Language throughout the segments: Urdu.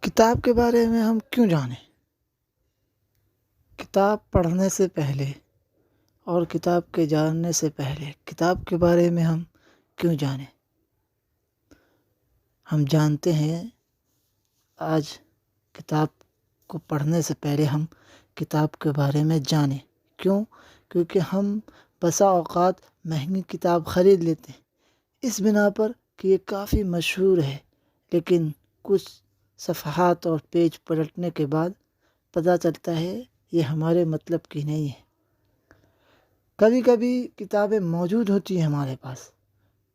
کتاب کے بارے میں ہم کیوں جانیں؟ کتاب پڑھنے سے پہلے اور کتاب کے جاننے سے پہلے کتاب کے بارے میں ہم کیوں جانیں؟ ہم جانتے ہیں آج کتاب کو پڑھنے سے پہلے ہم کتاب کے بارے میں جانیں۔ کیوں؟ کیونکہ ہم بسا اوقات مہنگی کتاب خرید لیتے ہیں اس بنا پر کہ یہ کافی مشہور ہے، لیکن کچھ صفحات اور پیج پلٹنے کے بعد پتہ چلتا ہے یہ ہمارے مطلب کی نہیں ہے۔ کبھی کبھی کتابیں موجود ہوتی ہیں ہمارے پاس،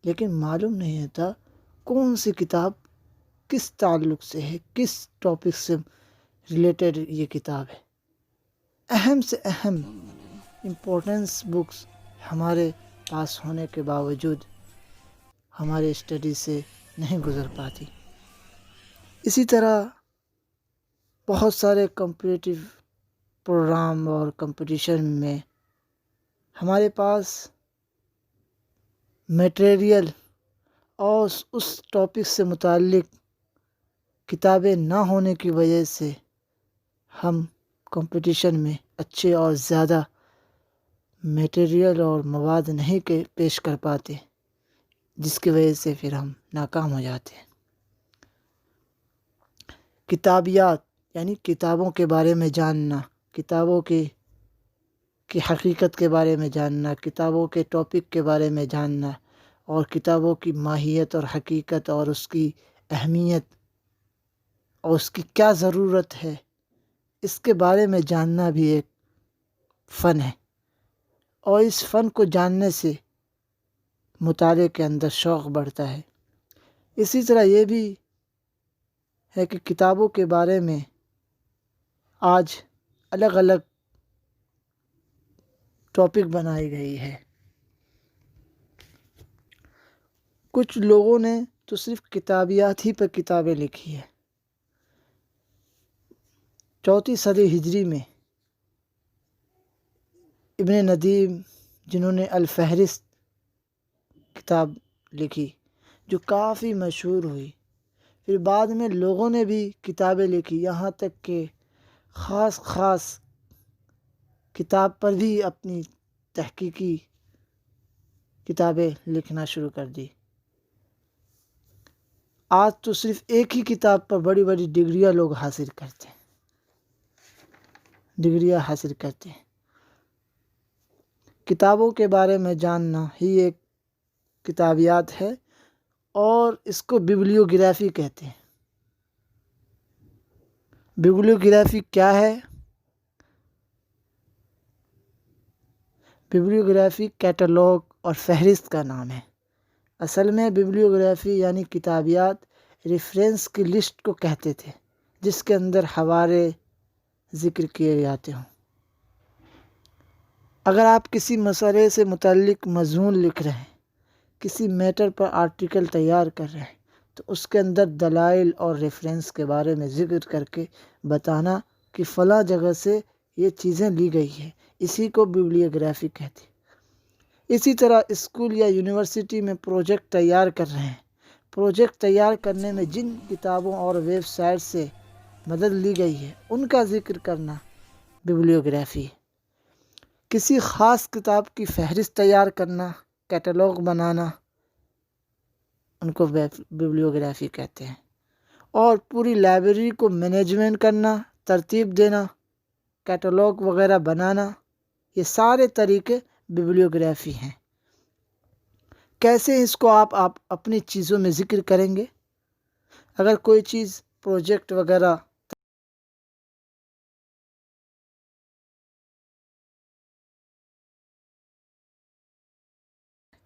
لیکن معلوم نہیں ہوتا کون سی کتاب کس تعلق سے ہے، کس ٹاپک سے ریلیٹڈ یہ کتاب ہے۔ اہم سے اہم امپورٹنس بکس ہمارے پاس ہونے کے باوجود ہمارے اسٹڈی سے نہیں گزر پاتی۔ اسی طرح بہت سارے کمپٹیٹیو پروگرام اور کمپٹیشن میں ہمارے پاس میٹیریل اور اس ٹاپک سے متعلق کتابیں نہ ہونے کی وجہ سے ہم کمپٹیشن میں اچھے اور زیادہ میٹیریل اور مواد نہیں پیش کر پاتے، جس کی وجہ سے پھر ہم ناکام ہو جاتے ہیں۔ کتابیات یعنی کتابوں کے بارے میں جاننا، کتابوں کی حقیقت کے بارے میں جاننا، کتابوں کے ٹاپک کے بارے میں جاننا، اور کتابوں کی ماہیت اور حقیقت اور اس کی اہمیت اور اس کی کیا ضرورت ہے، اس کے بارے میں جاننا بھی ایک فن ہے، اور اس فن کو جاننے سے مطالعے کے اندر شوق بڑھتا ہے۔ اسی طرح یہ بھی ہے کہ کتابوں کے بارے میں آج الگ الگ ٹاپک بنائی گئی ہے۔ کچھ لوگوں نے تو صرف کتابیات ہی پر کتابیں لکھی ہے۔ 4 صدی ہجری میں ابن ندیم، جنہوں نے الفہرست کتاب لکھی جو کافی مشہور ہوئی، پھر بعد میں لوگوں نے بھی کتابیں لکھی، یہاں تک کہ خاص کتاب پر بھی اپنی تحقیقی کتابیں لکھنا شروع کر دی۔ آج تو صرف ایک ہی کتاب پر بڑی بڑی ڈگریاں لوگ حاصل کرتے ہیں۔ کتابوں کے بارے میں جاننا ہی ایک کتابیات ہے، اور اس کو ببلیوگرافی کہتے ہیں۔ ببلیوگرافی کیا ہے؟ ببلیوگرافی کیٹلاگ اور فہرست کا نام ہے۔ اصل میں ببلیوگرافی یعنی کتابیات ریفرنس کی لسٹ کو کہتے تھے، جس کے اندر حوالے ذکر کیے جاتے ہوں۔ اگر آپ کسی مسئلے سے متعلق مضمون لکھ رہے ہیں، کسی میٹر پر آرٹیکل تیار کر رہے ہیں، تو اس کے اندر دلائل اور ریفرنس کے بارے میں ذکر کر کے بتانا کہ فلاں جگہ سے یہ چیزیں لی گئی ہیں، اسی کو ببلیوگرافی کہتے ہیں۔ اسی طرح اسکول یا یونیورسٹی میں پروجیکٹ تیار کر رہے ہیں، پروجیکٹ تیار کرنے میں جن کتابوں اور ویب سائٹ سے مدد لی گئی ہے ان کا ذکر کرنا ببلیوگرافی ہے۔ کسی خاص کتاب کی فہرست تیار کرنا، کیٹلاگ بنانا، ان کو ببلیوگرافی کہتے ہیں۔ اور پوری لائبریری کو مینجمنٹ کرنا، ترتیب دینا، کیٹلاگ وغیرہ بنانا، یہ سارے طریقے ببلیوگرافی ہیں۔ کیسے اس کو آپ اپنی چیزوں میں ذکر کریں گے؟ اگر کوئی چیز پروجیکٹ وغیرہ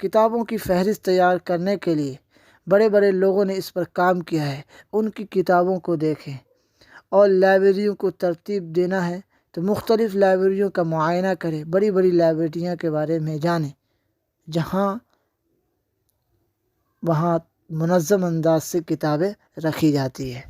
کتابوں کی فہرست تیار کرنے کے لیے بڑے بڑے لوگوں نے اس پر کام کیا ہے، ان کی کتابوں کو دیکھیں، اور لائبریریوں کو ترتیب دینا ہے تو مختلف لائبریریوں کا معائنہ کریں، بڑی بڑی لائبریریوں کے بارے میں جانیں جہاں وہاں منظم انداز سے کتابیں رکھی جاتی ہے۔